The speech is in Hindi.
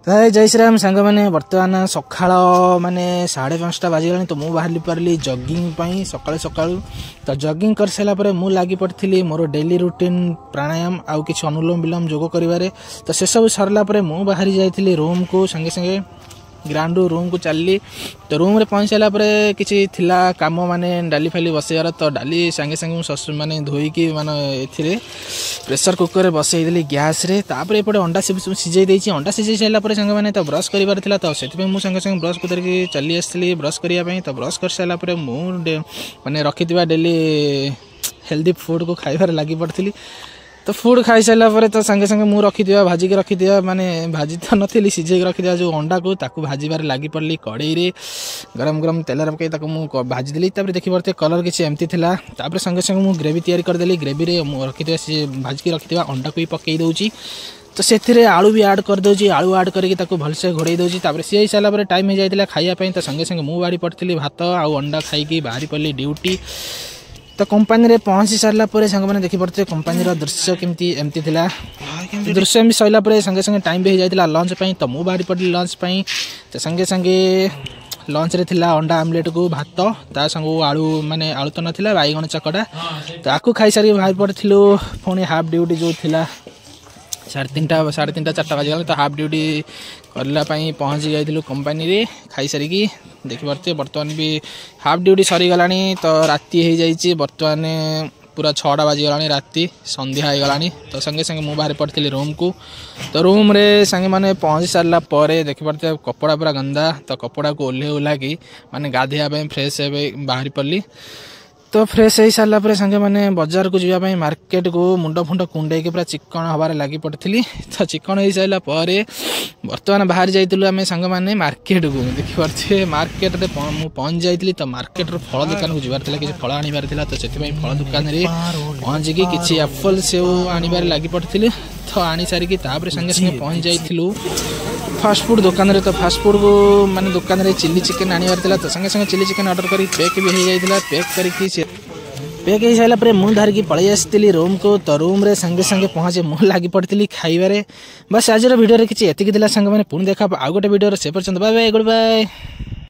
जय श्री राम सांग मैंने बर्तमान सकाळ माने 5:30 बाजिगला तो मुझे बाहर पार्ली जगिंग सकाळु सकाळु तो जगिंग कर सारा पर मु लगी पड़ी मोर डेली रूटीन प्राणायाम आउ कि अनुलोम विलोम जोग करिवारे तो से सब सरला पर मु बाहरी जाइथिली रूम को संगे संगे ग्राउंड रूम को चलली तो रूम रे पहुंच सारा पर किसी थिला काम माने डाली फाली बसैयार तो डाली संगे संगे ससुर माने धोईकी माने एथिरे प्रेशर कुकर रे बसई देली गैस रे तापर एपटे अंडा सिझाई देछि अंडा सिझाई सारा पर संगे माने तो ब्रश करिवार थिला तो सेति पे मु संगे संगे ब्रश को धरकी चली आसली ब्रश करिया पई तो ब्रश कर सारा पर मु माने रखिथिबा डेली हेल्दी फूड को खाइबार लागि पड़थिली तो फूड खाई सारा पर तो संगे संगे मु रखिथिबा भाजी के रखिथिबा माने भाजी तो नथिली सिझे रखिथिबा जो अंडा को ताकू भाजीबार लागि पड़ली कड़ाई रे गरम गरम तेल रे पकई ताकू मु भाजी देली तापर देखि परते कलर किछि एम्ति थिला तापर संगे संगे मु ग्रेवी तयारी कर देली ग्रेवी रे मु रखिथिबा से भाजी के रखिथिबा अंडा को भी पकई दउची तो से आलू भी ऐड कर दउची आलू ऐड करके ताकू भलसे घोड़े दउची तापर से ही साला पर टाइम हो जाइतिला खाइया पई तो संगे संगे मु बाड़ी पड़थिली भात आ अंडा खाइकी बाहरी पड़ली ड्यूटी तो कंपनी रे पहुंची सारा पर संग मैंने देखि पड़ते कंपनी रो दृश्य केमती एमती थिला दृश्य भी सइला पर संगे संगे टाइम भी हो जाइतिला लंच पई तो मु बाहरी पड़ली लंच पई तो संगे संगे लंच रे थिला अंडा आमलेट को भात ता संग आलू माने आलू तो नथिला बाईगण चकड़ा तो आकु खाई सारी बाहर पड़थिलु पुणी हाफ ड्यूटी जो थिला 3:30 4:30 बाजिगला तो हाफ ड्यूटी करला पहुँच जाइलु कंपनी रे खाई सारिकी देखिपे बर्तमान भी हाफ ड्यूटी सरी गलानी तो राति हो जाइए बर्तमान पूरा 6टा बाजिगला राति संध्या हो गलानी तो संगे संगे मु बाहर पड़ती रूम को तो रूम रे संगे माने पहुँच सारा पर देखिपे कपड़ा पूरा गंदा तो कपड़ा को ओल्हे ओल्हा कि माने गाधेया फ्रेश बाहरी पड़ली तो फ्रेश हो सारा पर संगे माने बाजार को जावाई मार्केट को मुंड फुंड कुंडे पूरा चिकन हबार लगी पड़ी तो चिकन हो सारा पर बर्तमान बाहर जाइलु आम सांग मैंने मार्केट को देखिपे मार्केट रे पहुँच जाइली तो मार्केट रो फल दुकान को जीवार थिला किसी फल आनिबार थिला तो से फल दुकान रे पहुँचिकी किसी एप्पल सेव आनिबार लगी पड़ी तो आनी सारिकी तापर संगे संगे पहुँच जाइलु फास्ट फूड दुकान रे तो फास्ट फूड को माने दुकान रे चिल्ली चिकेन आनिबार थिला तो संगे संगे चिल्ली चिकेन ऑर्डर करी पैक भी हो जाइला पैक करके पैक हो सारा पर मुझे धरिकी पलि आसती रूम को तो रूम रे संगे संगे पहुँचे मुझे लगी पड़ी खाइबारे बस आज वीडियो किसी एतिक संग मैंने पुणी देखा आउ गोटे वीडियो से पर्यंत बाय बाय गुड बाय।